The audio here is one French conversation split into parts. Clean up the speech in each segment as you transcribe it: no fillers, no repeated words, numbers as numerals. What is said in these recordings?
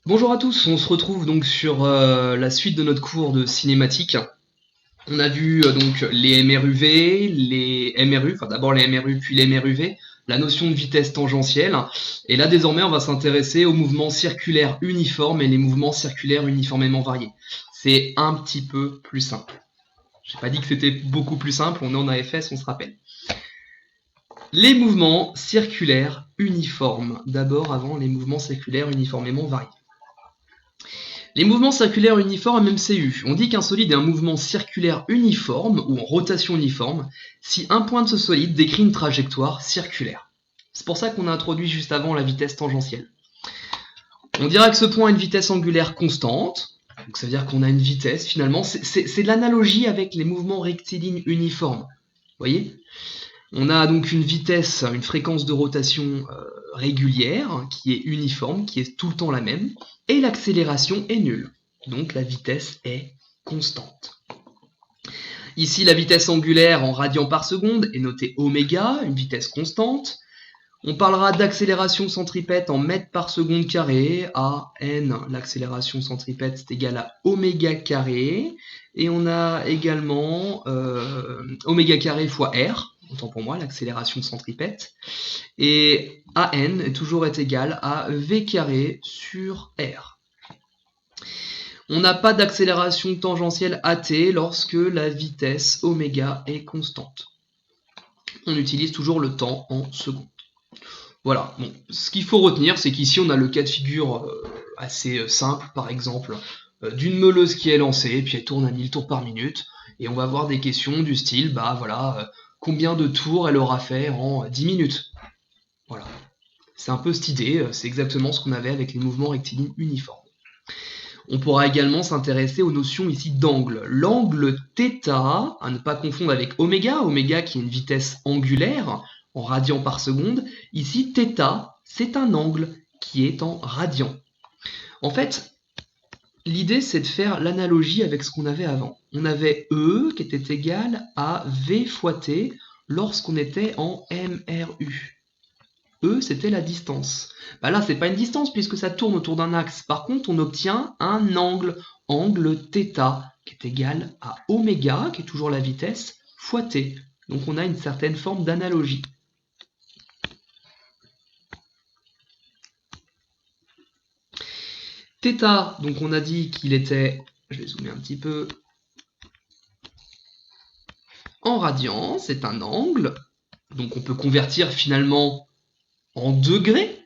Bonjour à tous, on se retrouve donc sur la suite de notre cours de cinématique. On a vu donc les MRUV, les MRU, enfin d'abord les MRU puis les MRUV, la notion de vitesse tangentielle. Et là désormais on va s'intéresser aux mouvements circulaires uniformes et les mouvements circulaires uniformément variés. C'est un petit peu plus simple. J'ai pas dit que c'était beaucoup plus simple, on est en AFS, on se rappelle. Les mouvements circulaires uniformes. D'abord avant les mouvements circulaires uniformément variés. Les mouvements circulaires uniformes MCU. On dit qu'un solide est un mouvement circulaire uniforme ou en rotation uniforme si un point de ce solide décrit une trajectoire circulaire. C'est pour ça qu'on a introduit juste avant la vitesse tangentielle. On dira que ce point a une vitesse angulaire constante, donc ça veut dire qu'on a une vitesse finalement. C'est de l'analogie avec les mouvements rectilignes uniformes. Vous voyez ? On a donc une vitesse, une fréquence de rotation régulière, qui est uniforme, qui est tout le temps la même, et l'accélération est nulle. Donc la vitesse est constante. Ici, la vitesse angulaire en radians par seconde est notée oméga, une vitesse constante. On parlera d'accélération centripète en mètres par seconde carré, à n, l'accélération centripète c'est égal à oméga carré, et on a également oméga carré fois r, autant pour moi, l'accélération centripète, et AN est égal à V carré sur R. On n'a pas d'accélération tangentielle AT lorsque la vitesse oméga est constante. On utilise toujours le temps en secondes. Voilà, bon, ce qu'il faut retenir, c'est qu'ici on a le cas de figure assez simple, par exemple, d'une meuleuse qui est lancée, et puis elle tourne à 1000 tours par minute, et on va avoir des questions du style, bah voilà, combien de tours elle aura fait en 10 minutes. Voilà. C'est un peu cette idée, c'est exactement ce qu'on avait avec les mouvements rectilignes uniformes. On pourra également s'intéresser aux notions ici d'angle. L'angle θ, à ne pas confondre avec oméga, oméga qui est une vitesse angulaire en radians par seconde. Ici, θ, c'est un angle qui est en radians. En fait, l'idée c'est de faire l'analogie avec ce qu'on avait avant. On avait E qui était égal à V fois T lorsqu'on était en MRU. E, c'était la distance. Bah là, c'est pas une distance puisque ça tourne autour d'un axe. Par contre, on obtient un angle θ, qui est égal à oméga, qui est toujours la vitesse, fois t. Donc on a une certaine forme d'analogie. Θ, donc on a dit qu'il était, je vais zoomer un petit peu, en radians, c'est un angle. Donc on peut convertir finalement en degrés.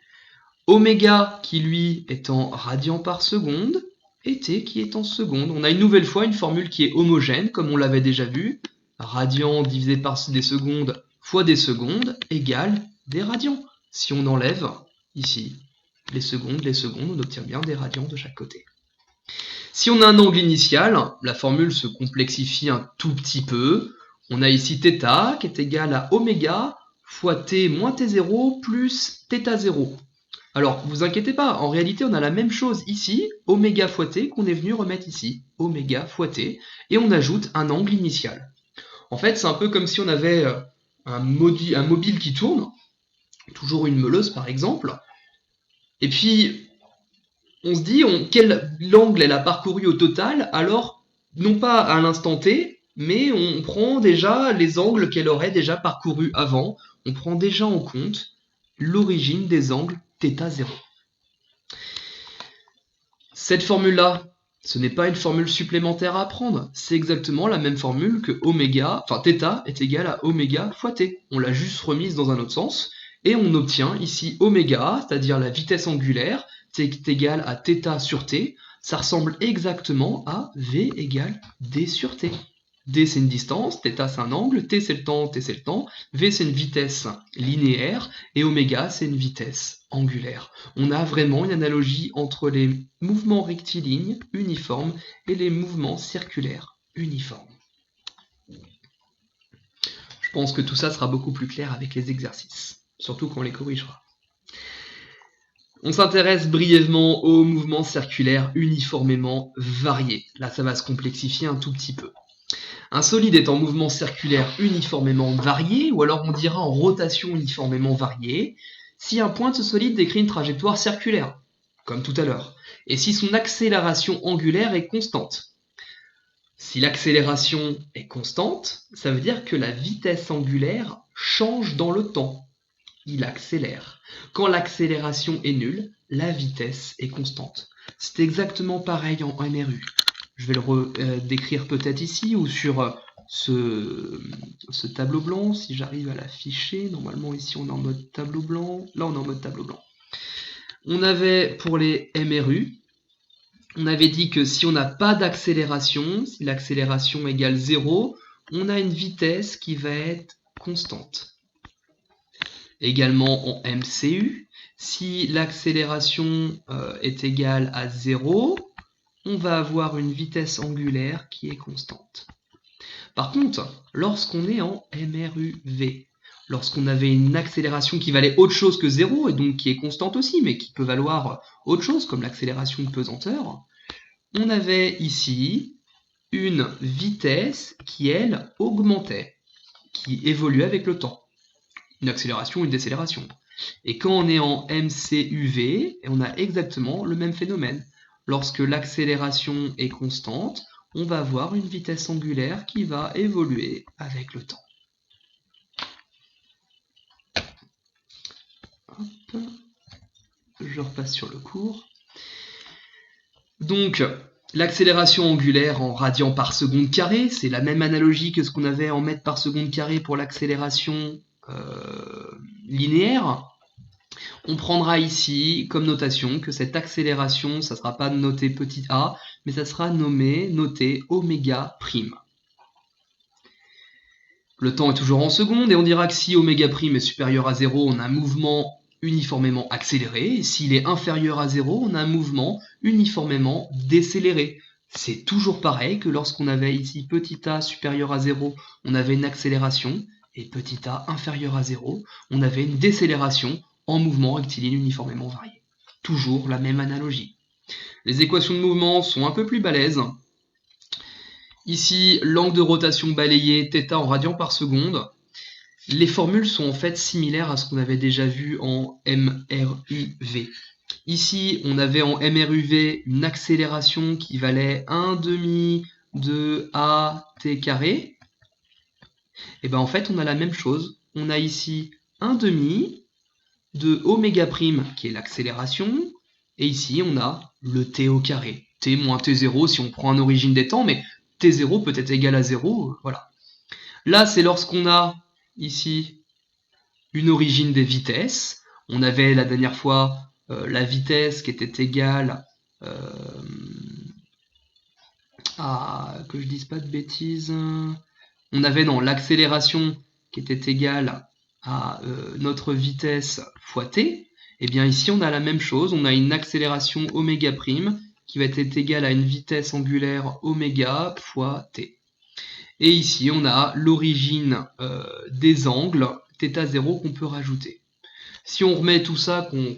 Oméga qui lui est en radians par seconde et t qui est en seconde. On a une nouvelle fois une formule qui est homogène comme on l'avait déjà vu. Radians divisé par des secondes fois des secondes égale des radians. Si on enlève ici les secondes, on obtient bien des radians de chaque côté. Si on a un angle initial, la formule se complexifie un tout petit peu. On a ici θ qui est égal à oméga fois t moins t0 plus θ0. Alors, vous inquiétez pas, en réalité, on a la même chose ici, oméga fois t, qu'on est venu remettre ici, oméga fois t, et on ajoute un angle initial. En fait, c'est un peu comme si on avait un mobile qui tourne, toujours une meuleuse par exemple, et puis on se dit quel angle elle a parcouru au total, alors non pas à l'instant t, mais on prend déjà les angles qu'elle aurait déjà parcourus avant, on prend déjà en compte l'origine des angles θ0. Cette formule-là, ce n'est pas une formule supplémentaire à apprendre, c'est exactement la même formule que θ est égal à oméga fois t. On l'a juste remise dans un autre sens, et on obtient ici oméga, c'est-à-dire la vitesse angulaire, t est égal à θ sur t, ça ressemble exactement à v égale d sur t. D c'est une distance, θ c'est un angle, t c'est le temps, t c'est le temps, v c'est une vitesse linéaire, et oméga c'est une vitesse angulaire. On a vraiment une analogie entre les mouvements rectilignes uniformes et les mouvements circulaires uniformes. Je pense que tout ça sera beaucoup plus clair avec les exercices, surtout quand on les corrigera. On s'intéresse brièvement aux mouvements circulaires uniformément variés. Là, ça va se complexifier un tout petit peu. Un solide est en mouvement circulaire uniformément varié, ou alors on dira en rotation uniformément variée, si un point de ce solide décrit une trajectoire circulaire, comme tout à l'heure. Et si son accélération angulaire est constante. Si l'accélération est constante, ça veut dire que la vitesse angulaire change dans le temps. Il accélère. Quand l'accélération est nulle, la vitesse est constante. C'est exactement pareil en MRU. Je vais le décrire peut-être ici ou sur ce tableau blanc, si j'arrive à l'afficher. Normalement ici on est en mode tableau blanc, là on est en mode tableau blanc. On avait pour les MRU, on avait dit que si on n'a pas d'accélération, si l'accélération égale 0, on a une vitesse qui va être constante. Également en MCU, si l'accélération est égale à 0, on va avoir une vitesse angulaire qui est constante. Par contre, lorsqu'on est en MRUV, lorsqu'on avait une accélération qui valait autre chose que 0, et donc qui est constante aussi, mais qui peut valoir autre chose, comme l'accélération de pesanteur, on avait ici une vitesse qui, elle, augmentait, qui évoluait avec le temps. Une accélération, une décélération. Et quand on est en MCUV, on a exactement le même phénomène. Lorsque l'accélération est constante, on va avoir une vitesse angulaire qui va évoluer avec le temps. Hop. Je repasse sur le cours. Donc, l'accélération angulaire en radians par seconde carré, c'est la même analogie que ce qu'on avait en mètres par seconde carré pour l'accélération linéaire. On prendra ici comme notation que cette accélération, ça ne sera pas noté petit a, mais ça sera noté oméga prime. Le temps est toujours en secondes, et on dira que si oméga prime est supérieur à 0, on a un mouvement uniformément accéléré, et s'il est inférieur à 0, on a un mouvement uniformément décéléré. C'est toujours pareil que lorsqu'on avait ici petit a supérieur à 0, on avait une accélération, et petit a inférieur à 0, on avait une décélération en mouvement rectiligne uniformément varié. Toujours la même analogie. Les équations de mouvement sont un peu plus balèzes. Ici, l'angle de rotation balayé, θ en radians par seconde. Les formules sont en fait similaires à ce qu'on avait déjà vu en MRUV. Ici, on avait en MRUV une accélération qui valait 1/2 de AT carré. Et bien en fait, on a la même chose. On a ici 1/2 de oméga prime qui est l'accélération. Et ici, on a le t au carré. T moins t0 si on prend une origine des temps, mais t0 peut être égal à 0. Voilà. Là, c'est lorsqu'on a ici une origine des vitesses. On avait la dernière fois la vitesse qui était égale à... que je dise pas de bêtises. On avait l'accélération qui était égale à notre vitesse fois t. Et bien ici, on a la même chose. On a une accélération oméga prime qui va être égale à une vitesse angulaire oméga fois t. Et ici, on a l'origine des angles θ0 qu'on peut rajouter. Si on remet tout ça, qu'on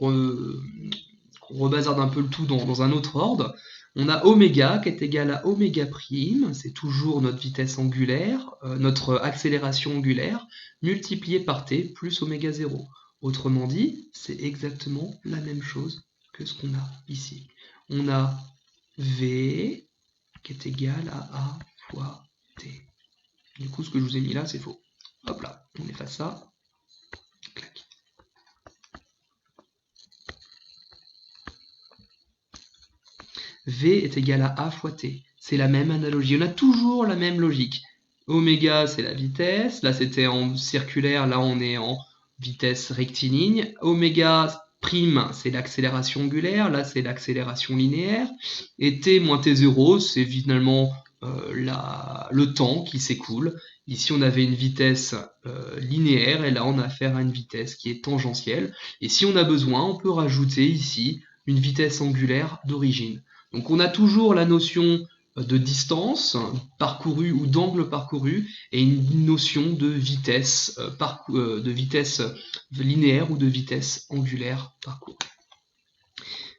rebazarde un peu le tout dans un autre ordre, on a oméga qui est égal à oméga prime, c'est toujours notre vitesse angulaire, notre accélération angulaire, multiplié par t plus oméga 0. Autrement dit, c'est exactement la même chose que ce qu'on a ici. On a V qui est égal à A fois t. Du coup, ce que je vous ai mis là, c'est faux. Hop là, on efface ça. Clac. V est égal à A fois t. C'est la même analogie. On a toujours la même logique. Oméga, c'est la vitesse. Là, c'était en circulaire. Là, on est en vitesse rectiligne. Oméga prime, c'est l'accélération angulaire. Là, c'est l'accélération linéaire. Et t moins t0, c'est finalement le temps qui s'écoule. Ici, on avait une vitesse linéaire, et là, on a affaire à une vitesse qui est tangentielle. Et si on a besoin, on peut rajouter ici une vitesse angulaire d'origine. Donc, on a toujours la notion de distance parcourue ou d'angle parcouru, et une notion de vitesse linéaire ou de vitesse angulaire parcourue.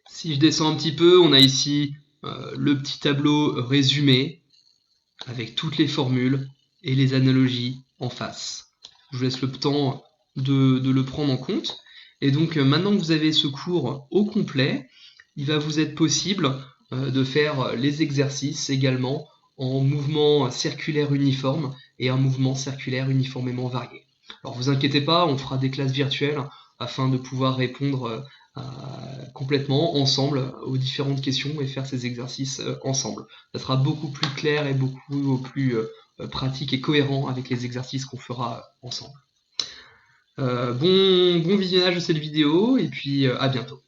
Si je descends un petit peu, on a ici le petit tableau résumé avec toutes les formules et les analogies en face. Je vous laisse le temps de le prendre en compte. Et donc maintenant que vous avez ce cours au complet, il va vous être possible de faire les exercices également en mouvement circulaire uniforme et en mouvement circulaire uniformément varié. Alors vous inquiétez pas, on fera des classes virtuelles afin de pouvoir répondre complètement ensemble aux différentes questions et faire ces exercices ensemble. Ça sera beaucoup plus clair et beaucoup plus pratique et cohérent avec les exercices qu'on fera ensemble. Bon visionnage de cette vidéo et puis à bientôt.